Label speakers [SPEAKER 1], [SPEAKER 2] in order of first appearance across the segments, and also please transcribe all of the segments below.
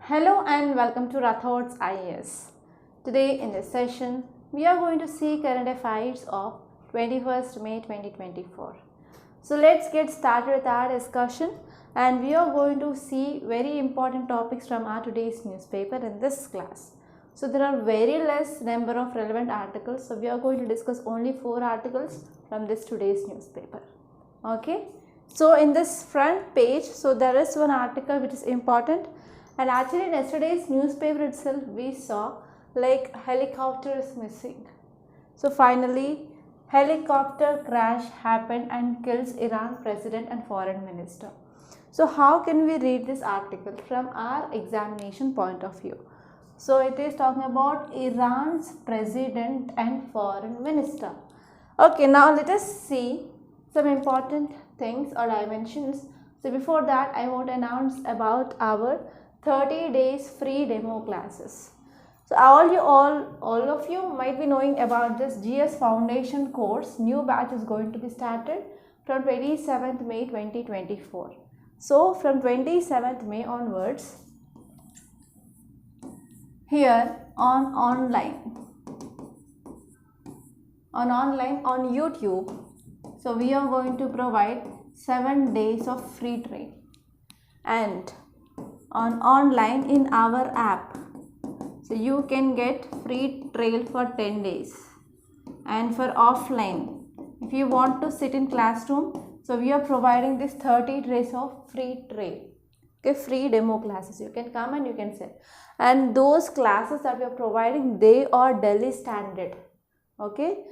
[SPEAKER 1] Hello and welcome to Rathods IAS. Today in this session, we are going to see current affairs of 21st May 2024. So let's get started with our discussion, and we are going to see very important topics from our today's newspaper in this class. So there are very less number of relevant articles, so we are going to discuss only 4 articles from this today's newspaper. Okay. So in this front page, so there is one article which is important. And actually in yesterday's newspaper itself we saw like helicopter is missing. So finally helicopter crash happened and kills Iran president and foreign minister. So how can we read this article from our examination point of view? So it is talking about Iran's president and foreign minister. Okay, now let us see some important things or dimensions. So before that I want to announce about our 30 days free demo classes. So all of you might be knowing about this GS Foundation course. New batch is going to be started from 27th May 2024. So from 27th May onwards, here on YouTube, so we are going to provide 7 days of free training, and on online in our app, so you can get free trial for 10 days. And for offline, if you want to sit in classroom, so we are providing this 30 days of free trial, okay, free demo classes. You can come and you can sit, and those classes that we are providing, they are Delhi standard, okay,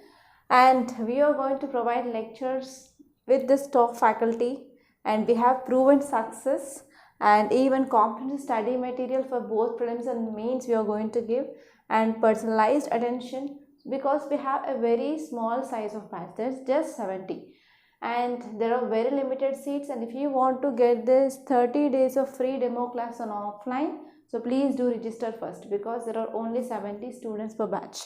[SPEAKER 1] and we are going to provide lectures with this top faculty, and we have proven success. And even comprehensive study material for both prelims and mains we are going to give, and personalized attention, because we have a very small size of batch. There's just 70 and there are very limited seats. And if you want to get this 30 days of free demo class on offline, so please do register first, because there are only 70 students per batch.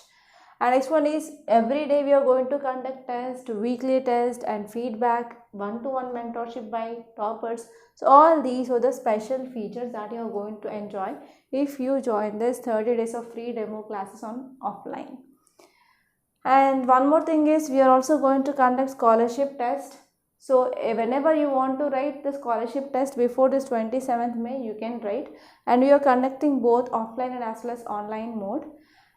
[SPEAKER 1] And next one is, every day we are going to conduct test, weekly test and feedback, one-to-one mentorship by toppers. So all these are the special features that you are going to enjoy if you join this 30 days of free demo classes on offline. And one more thing is, we are also going to conduct scholarship test. So whenever you want to write the scholarship test before this 27th May, you can write, and we are conducting both offline and as well as online mode.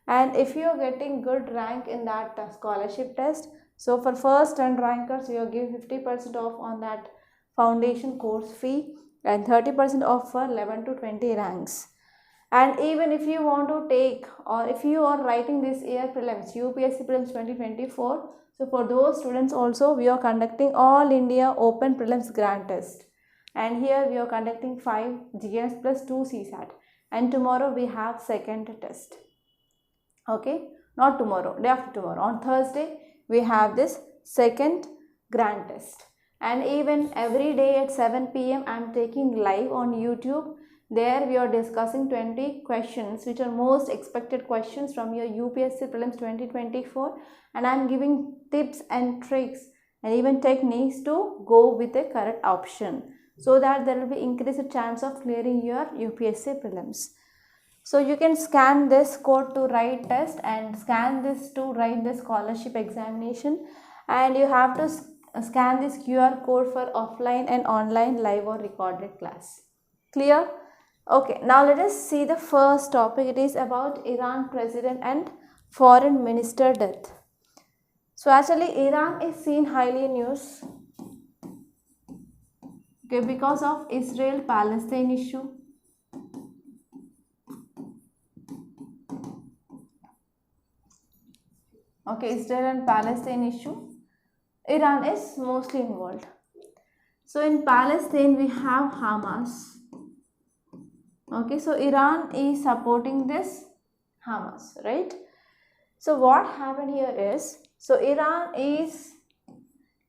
[SPEAKER 1] And if you are getting good rank in that scholarship test, so for first 10 rankers we are giving 50% off on that foundation course fee, and 30% off for 11 to 20 ranks. And even if you want to take, or if you are writing this year prelims, UPSC prelims 2024, so for those students also we are conducting all India open prelims grand test, and here we are conducting 5 GS plus 2 CSAT, and tomorrow we have second test. Okay, not tomorrow, day after tomorrow, on Thursday we have this second grand test. And even every day at 7 PM I am taking live on YouTube. There we are discussing 20 questions which are most expected questions from your UPSC prelims 2024, and I am giving tips and tricks and even techniques to go with the correct option, so that there will be increased chance of clearing your UPSC prelims. So you can scan this code to write test, and scan this to write the scholarship examination, and you have to scan this QR code for offline and online live or recorded class. Clear? Okay, now let us see the first topic. It is about Iran president and foreign minister death. So actually Iran is seen highly in news, okay, because of Israel-Palestine issue. Okay, Israel and Palestine issue, Iran is mostly involved. So in Palestine we have Hamas. Okay, so Iran is supporting this Hamas, right? So what happened here is, so Iran is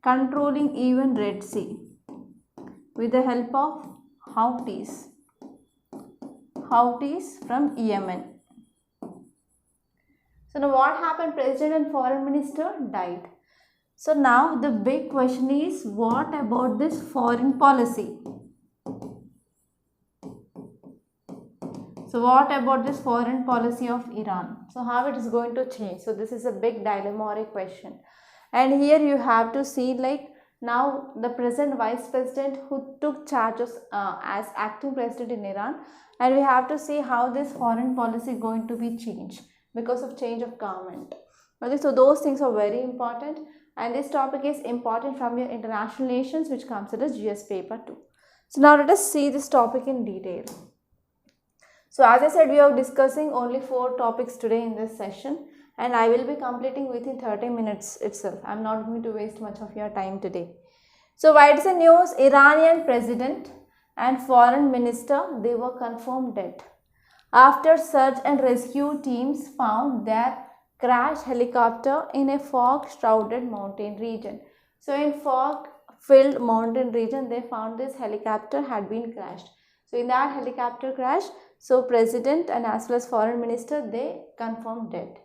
[SPEAKER 1] controlling even Red Sea with the help of Houthis from Yemen. So now what happened? President and foreign minister died. So now the big question is, what about this foreign policy? So what about this foreign policy of Iran? So how it is going to change? So this is a big dilemma or a question. And here you have to see, like, now the present vice president who took charges as acting president in Iran, and we have to see how this foreign policy is going to be changed because of change of government. Okay, so those things are very important, and this topic is important from your international relations, which comes as GS paper 2. So now let us see this topic in detail. So as I said, we are discussing only 4 topics today in this session, and I will be completing within 30 minutes itself. I am not going to waste much of your time today. So what's the news? Iranian president and foreign minister, they were confirmed dead after search and rescue teams found their crashed helicopter in a fog-shrouded mountain region. So in fog-filled mountain region, they found this helicopter had been crashed. So in that helicopter crash, so president and as well as foreign minister, they confirmed dead.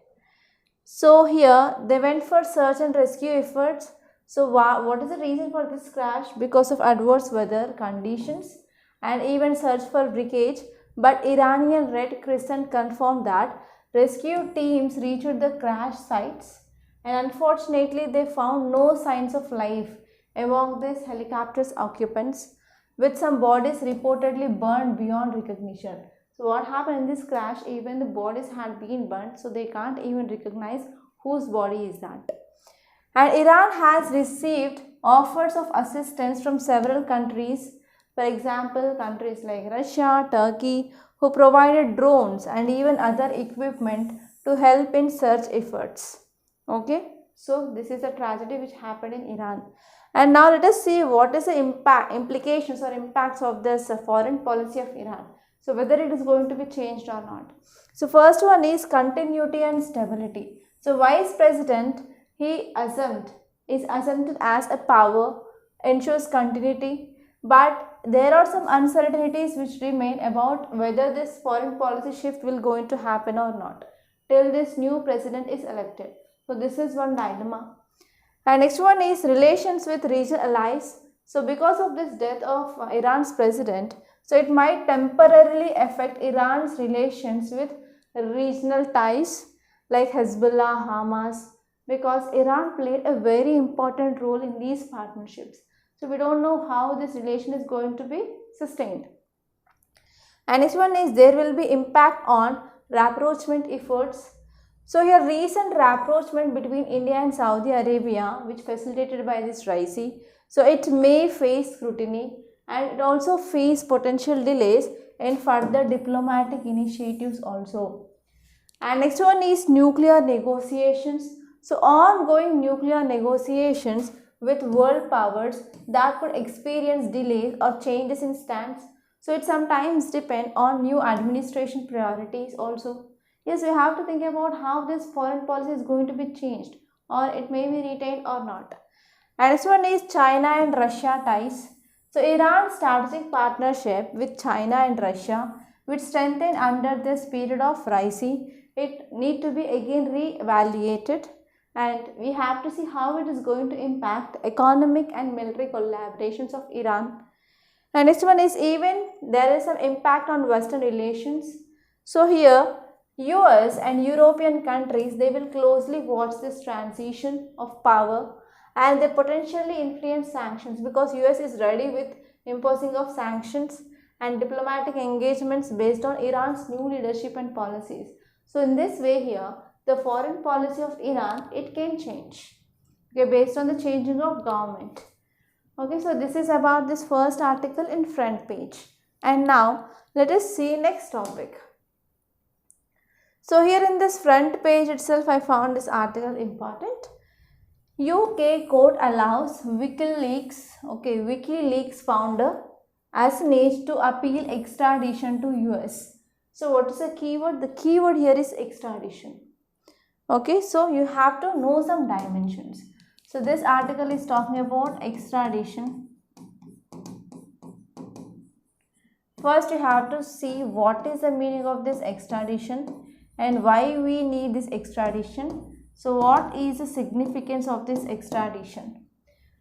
[SPEAKER 1] So here they went for search and rescue efforts. So what is the reason for this crash? Because of adverse weather conditions and even search for wreckage. But Iranian Red Crescent confirmed that rescue teams reached the crash sites, and unfortunately they found no signs of life among this helicopter's occupants, with some bodies reportedly burned beyond recognition. So what happened in this crash? Even the bodies had been burnt, so they can't even recognize whose body is that. And Iran has received offers of assistance from several countries, for example countries like Russia, Turkey, who provided drones and even other equipment to help in search efforts. Okay, so this is a tragedy which happened in Iran. And now let us see what is the implications or impacts of this foreign policy of Iran. So whether it is going to be changed or not. So first one is continuity and stability. So vice president, is assumed as a power, ensures continuity, but there are some uncertainties which remain about whether this foreign policy shift will going to happen or not till this new president is elected. So this is one dilemma. And next one is relations with regional allies. So because of this death of Iran's president, so it might temporarily affect Iran's relations with regional ties like Hezbollah, Hamas, because Iran played a very important role in these partnerships. So we don't know how this relation is going to be sustained. And next one is there will be impact on rapprochement efforts. So here recent rapprochement between India and Saudi Arabia, which facilitated by this Raisi, so it may face scrutiny, and it also face potential delays in further diplomatic initiatives also. And next one is nuclear negotiations. So ongoing nuclear negotiations with world powers that could experience delays or changes in stance. So it sometimes depends on new administration priorities also. Yes, we have to think about how this foreign policy is going to be changed, or it may be retained or not. And next one is China and Russia ties. So Iran's strategic partnership with China and Russia, which strengthened under this period of Raisi, it need to be again re-evaluated, and we have to see how it is going to impact economic and military collaborations of Iran. And next one is even there is some impact on Western relations. So here US and European countries, they will closely watch this transition of power, and they potentially influence sanctions because US is ready with imposing of sanctions and diplomatic engagements based on Iran's new leadership and policies. So in this way here, the foreign policy of Iran, it can change, okay, based on the changing of government. Okay, so this is about this first article in front page. And now let us see next topic. So here in this front page itself, I found this article important. UK court allows WikiLeaks founder Assange to appeal extradition to US. So what is the keyword? The keyword here is extradition. Okay, so you have to know some dimensions. So this article is talking about extradition. First you have to see what is the meaning of this extradition and why we need this extradition. So what is the significance of this extradition?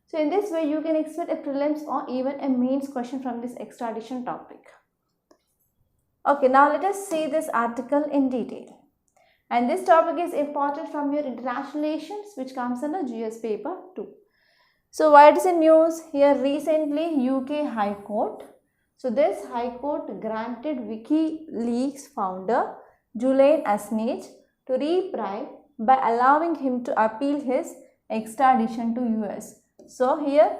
[SPEAKER 1] So in this way you can expect a prelims or even a mains question from this extradition topic. Okay, now let us see this article in detail. And this topic is important from your international relations, which comes under GS paper 2. So what is the news? Here recently UK High Court. So this High Court granted WikiLeaks founder Julian Assange to reprieve by allowing him to appeal his extradition to US. So here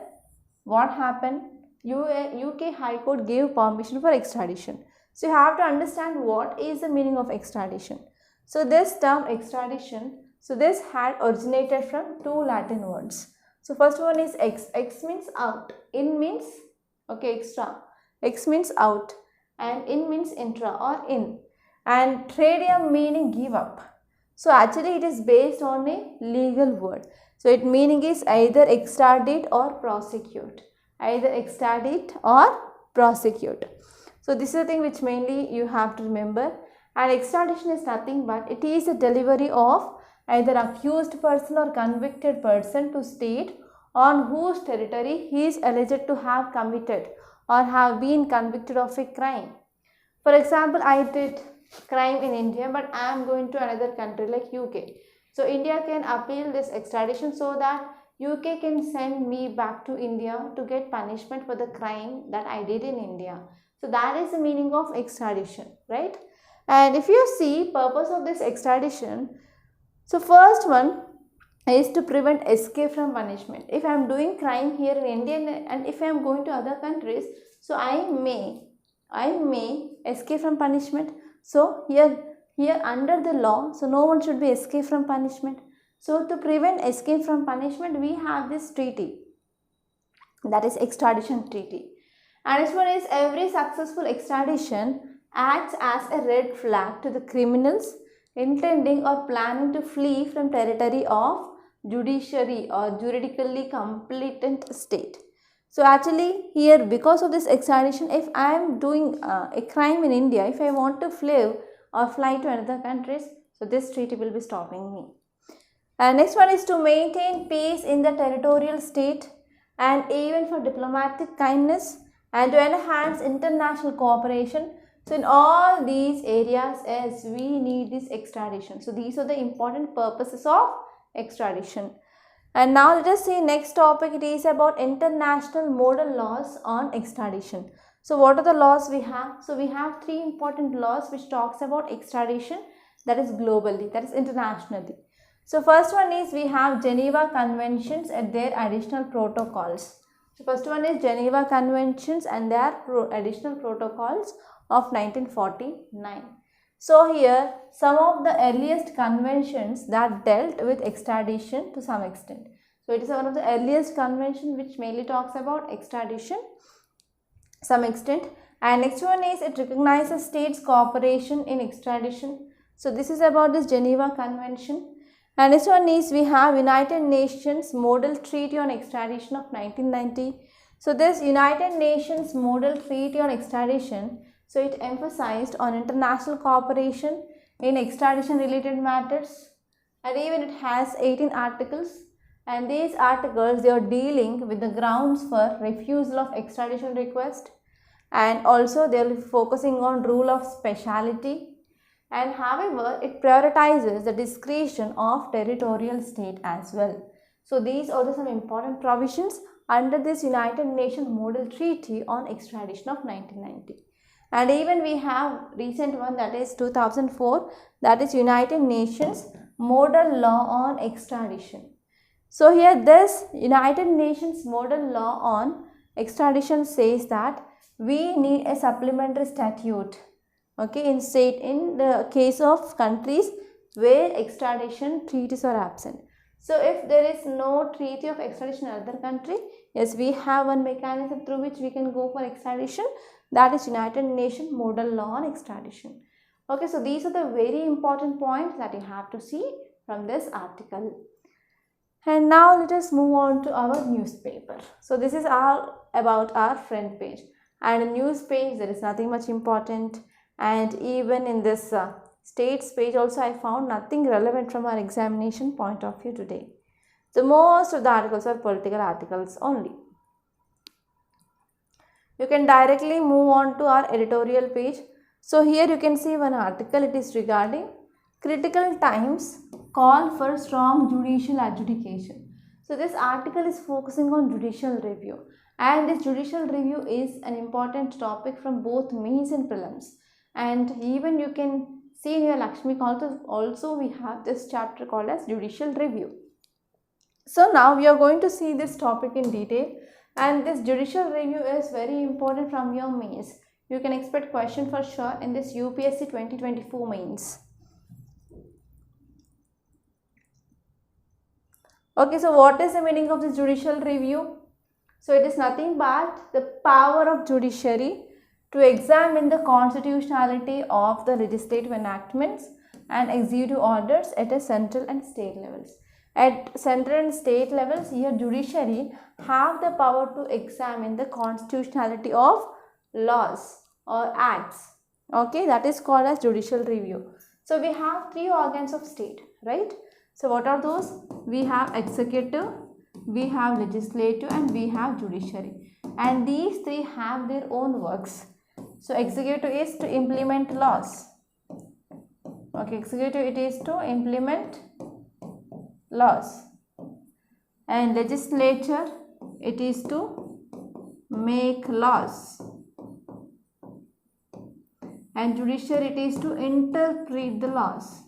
[SPEAKER 1] what happened? UK High Court gave permission for extradition. So you have to understand what is the meaning of extradition. So this term extradition, so this had originated from two Latin words. So first one is ex. Ex means out. In means, okay, extra. Ex means out and in means intra or in. And tradium meaning give up. So actually it is based on a legal word. So its meaning is either extradite or prosecute. Either extradite or prosecute. So this is the thing which mainly you have to remember. And extradition is nothing but it is a delivery of either accused person or convicted person to state on whose territory he is alleged to have committed or have been convicted of a crime. For example, I did crime in India but I am going to another country like UK. So India can appeal this extradition so that UK can send me back to India to get punishment for the crime that I did in India. So that is the meaning of extradition, right? And if you see purpose of this extradition, so first one is to prevent escape from punishment. If I am doing crime here in India and if I am going to other countries, so I may escape from punishment. So here under the law, so no one should be escape from punishment. So to prevent escape from punishment, we have this treaty, that is extradition treaty. And this one is every successful extradition acts as a red flag to the criminals intending or planning to flee from territory of judiciary or juridically competent state. So actually here because of this extradition, if I am doing a crime in India, if I want to flee or fly to another countries, so this treaty will be stopping me. And next one is to maintain peace in the territorial state and even for diplomatic kindness and to enhance international cooperation. So in all these areas, as we need this extradition. So these are the important purposes of extradition. And now let us see next topic. It is about international model laws on extradition. So what are the laws we have? So we have three important laws which talks about extradition, that is globally, that is internationally. So first one is we have Geneva Conventions and their additional protocols. So first one is Geneva Conventions and their additional protocols of 1949. So here some of the earliest conventions that dealt with extradition to some extent. So it is one of the earliest convention which mainly talks about extradition some extent. And next one is it recognizes states cooperation in extradition. So this is about this Geneva Convention. And next one is we have United Nations Model Treaty on Extradition of 1990. So this United Nations Model Treaty on Extradition, so it emphasized on international cooperation in extradition related matters, and even it has 18 articles, and these articles they are dealing with the grounds for refusal of extradition request, and also they are focusing on rule of speciality. And however, it prioritizes the discretion of territorial state as well. So these are some important provisions under this United Nations Model Treaty on Extradition of 1990. And even we have recent one, that is 2004, that is United Nations Model Law on Extradition. So here this United Nations Model Law on Extradition says that we need a supplementary statute, okay, in the case of countries where extradition treaties are absent. So if there is no treaty of extradition in another country, yes, we have one mechanism through which we can go for extradition, that is United Nations Model Law on Extradition. Okay, so these are the very important points that you have to see from this article. And now let us move on to our newspaper. So this is all about our front page. And in news page there is nothing much important, and even in this states page also I found nothing relevant from our examination point of view today. So most of the articles are political articles only. You can directly move on to our editorial page. So here you can see one article, it is regarding critical times call for strong judicial adjudication. So this article is focusing on judicial review, and this judicial review is an important topic from both mains and prelims, and even you can see in your Lakshmi also we have this chapter called as judicial review. So now we are going to see this topic in detail, and this judicial review is very important from your mains. You can expect question for sure in this UPSC 2024 mains. Okay, so what is the meaning of this judicial review? So it is nothing but the power of judiciary to examine the constitutionality of the legislative enactments and executive orders at a central and state levels. At central and state levels, here judiciary have the power to examine the constitutionality of laws or acts. Okay, that is called as judicial review. So we have three organs of state, right? So what are those? We have executive, we have legislative, and we have judiciary. And these three have their own works. So executive is to implement laws. Okay, executive it is to implement laws. And legislature it is to make laws. And judiciary it is to interpret the laws.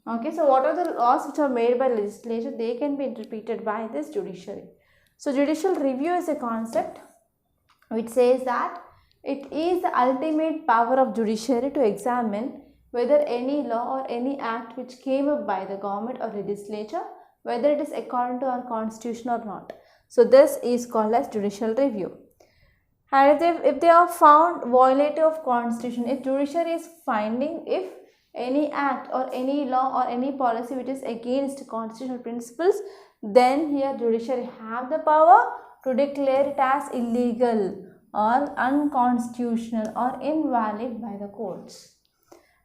[SPEAKER 1] Okay, so what are the laws which are made by legislature? They can be interpreted by this judiciary. So judicial review is a concept which says that it is the ultimate power of judiciary to examine whether any law or any act which came up by the government or legislature, whether it is according to our constitution or not. So this is called as judicial review. And if they are found violative of constitution, if judiciary is finding if any act or any law or any policy which is against constitutional principles, then here judiciary have the power to declare it as illegal or unconstitutional or invalid by the courts.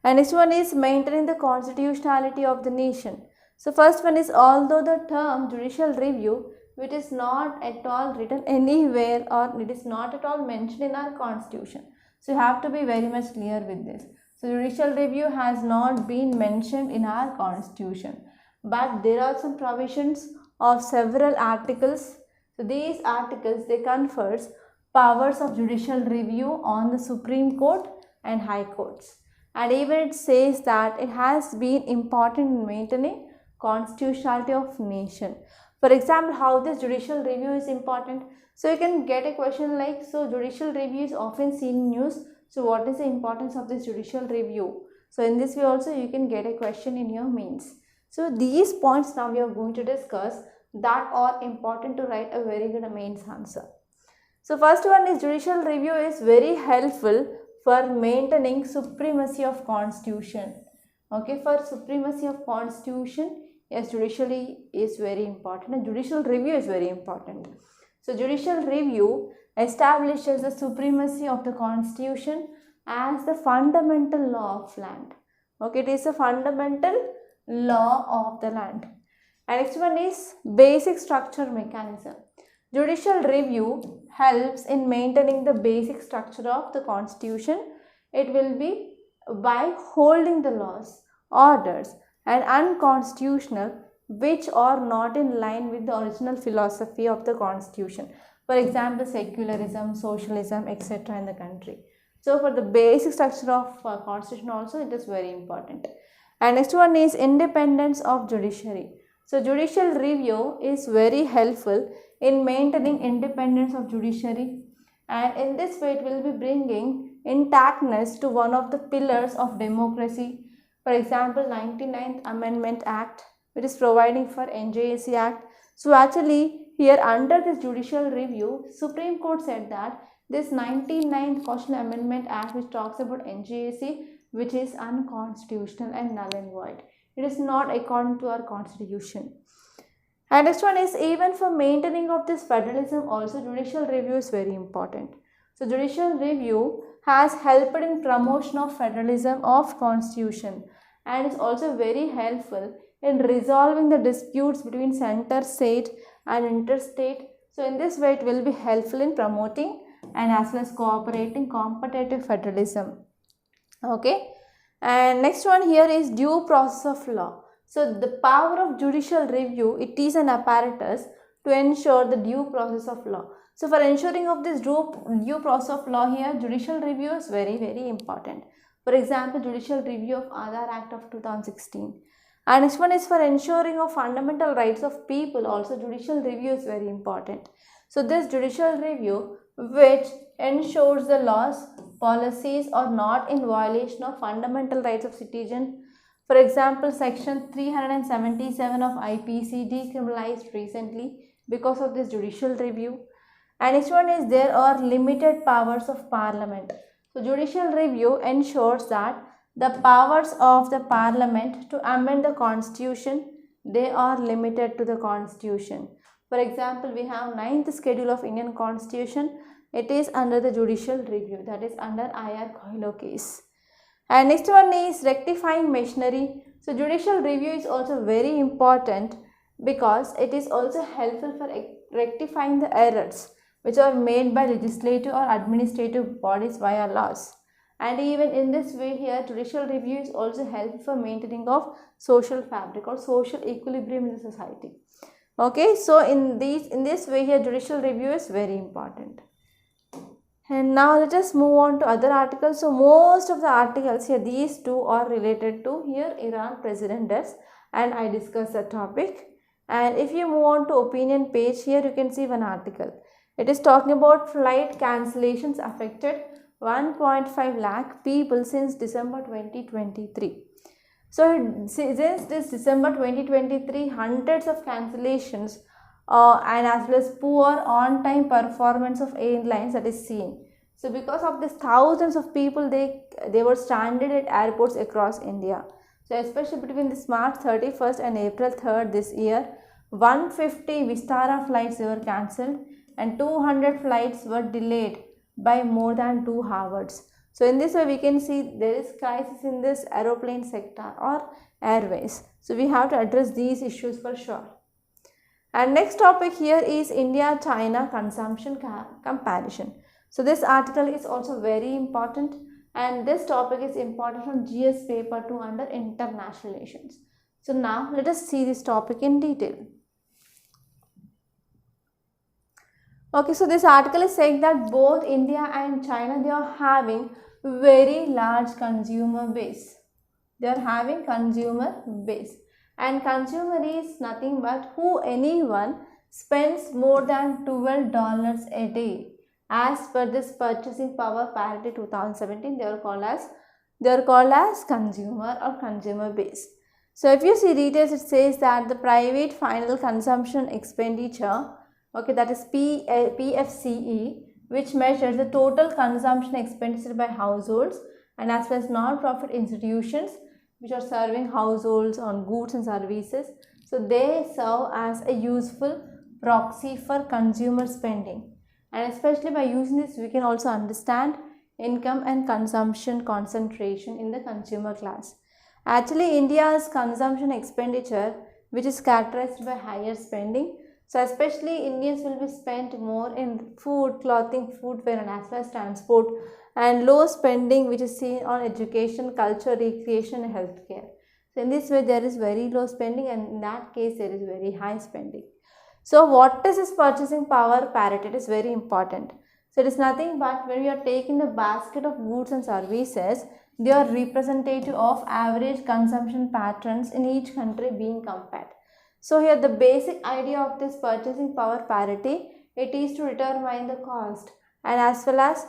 [SPEAKER 1] And next one is maintaining the constitutionality of the nation. So first one is, although the term judicial review, which is not at all written anywhere or it is not at all mentioned in our constitution. So you have to be very much clear with this. So judicial review has not been mentioned in our constitution, but there are some provisions of several articles. So these articles, they confers powers of judicial review on the Supreme Court and High Courts. And even it says that it has been important in maintaining constitutionality of nation. For example, how this judicial review is important. So you can get a question like, so judicial review is often seen in news. So what is the importance of this judicial review? So in this way also you can get a question in your mains. So these points now we are going to discuss that are important to write a very good mains answer. So first one is judicial review is very helpful for maintaining supremacy of constitution. Okay, for supremacy of constitution, yes, judiciary is very important and judicial review is very important. So judicial review establishes the supremacy of the constitution as the fundamental law of land. Okay, it is a fundamental law of the land. And next one is basic structure mechanism. Judicial review helps in maintaining the basic structure of the constitution. It will be by holding the laws, orders and unconstitutional which are not in line with the original philosophy of the constitution. For example, secularism, socialism, etc. in the country. So for the basic structure of constitution also it is very important. And next one is independence of judiciary. So judicial review is very helpful in maintaining independence of judiciary, and in this way it will be bringing intactness to one of the pillars of democracy. For example, 99th Amendment Act, which is providing for NJAC Act. So actually here under this judicial review, Supreme Court said that this 99th Constitutional Amendment Act, which talks about NJAC, which is unconstitutional and null and void. It is not according to our constitution. And next one is, even for maintaining of this federalism also judicial review is very important. So judicial review has helped in promotion of federalism of constitution and is also very helpful in resolving the disputes between center, state and interstate. So in this way it will be helpful in promoting and as well as cooperating competitive federalism. Okay, and next one here is due process of law. So the power of judicial review, it is an apparatus to ensure the due process of law. So for ensuring of this due process of law here, judicial review is very important. For example, judicial review of Aadhaar Act of 2016. And next one is for ensuring of fundamental rights of people, also judicial review is very important. So this judicial review which ensures the laws, policies are not in violation of fundamental rights of citizens. For example, section 377 of IPC decriminalized recently because of this judicial review. And next one is there are limited powers of parliament. So judicial review ensures that the powers of the parliament to amend the constitution, they are limited to the constitution. For example, we have 9th schedule of Indian constitution. It is under the judicial review, that is under IR Coelho case. And next one is rectifying machinery. So judicial review is also very important because it is also helpful for rectifying the errors which are made by legislative or administrative bodies via laws. And even in this way here, judicial review is also helpful for maintaining of social fabric or social equilibrium in the society. Okay, so in this way here, judicial review is very important. And now let us move on to other articles. So most of the articles here, these two are related to here Iran president deaths, and I discussed the topic. And if you move on to opinion page, here you can see one article. It is talking about flight cancellations affected 1.5 lakh people since December 2023. So since this December 2023, hundreds of cancellations and as well as poor on-time performance of airlines that is seen. So because of this, thousands of people they were stranded at airports across India. So especially between this March 31st and April 3rd this year, 150 Vistara flights were cancelled and 200 flights were delayed by more than 2 hours. So in this way we can see there is crisis in this aeroplane sector or airways. So we have to address these issues for sure. And next topic here is India-China consumption comparison. So this article is also very important, and this topic is important from GS paper 2 under international relations. So now let us see this topic in detail. Okay, so this article is saying that both India and China, they are having very large consumer base. They are having consumer base. And consumer is nothing but who anyone spends more than $12 a day. As per this purchasing power parity 2017, they are called as consumer or consumer base. So if you see details, it says that the private final consumption expenditure, okay, that is PFCE, which measures the total consumption expenditure by households and as well as non-profit institutions which are serving households on goods and services. So they serve as a useful proxy for consumer spending, and especially by using this we can also understand income and consumption concentration in the consumer class. Actually, India's consumption expenditure, which is characterized by higher spending, so especially Indians will be spent more in food, clothing, footwear and as well as transport, and low spending which is seen on education, culture, recreation and healthcare. So in this way there is very low spending, and in that case there is very high spending. So what is this purchasing power parity? It is very important. So it is nothing but when we are taking the basket of goods and services, they are representative of average consumption patterns in each country being compared. So here the basic idea of this purchasing power parity, it is to determine the cost and as well as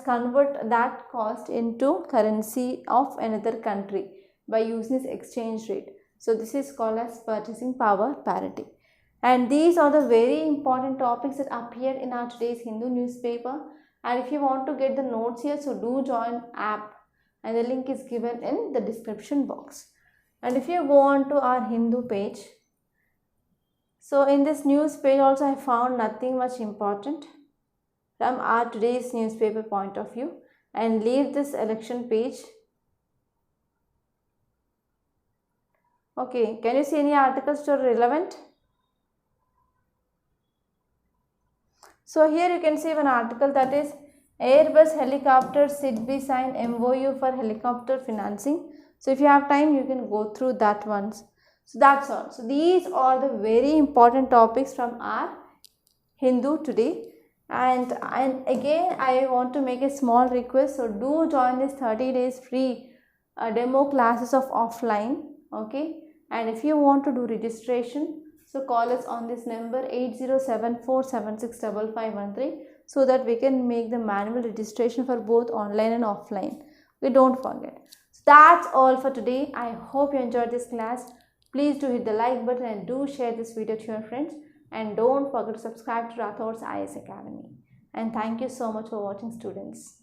[SPEAKER 1] convert that cost into currency of another country by using this exchange rate. So this is called as purchasing power parity. And these are the very important topics that appeared in our today's Hindu newspaper. And if you want to get the notes here, so do join app, and the link is given in the description box. And if you go on to our Hindu page, so in this news page also I found nothing much important from our today's newspaper point of view, and leave this election page. Okay, can you see any articles that are relevant? So here you can see one article, that is Airbus helicopter SIDBI sign MOU for helicopter financing. So if you have time, you can go through that once. So that's all. So these are the very important topics from our Hindu today. And again, I want to make a small request. So do join this 30 days free demo classes of offline. Okay. And if you want to do registration, so call us on this number 8074765513, so that we can make the manual registration for both online and offline. Okay, don't forget. So that's all for today. I hope you enjoyed this class. Please do hit the like button and do share this video to your friends. And don't forget to subscribe to Rathods IAS Academy. And thank you so much for watching, students.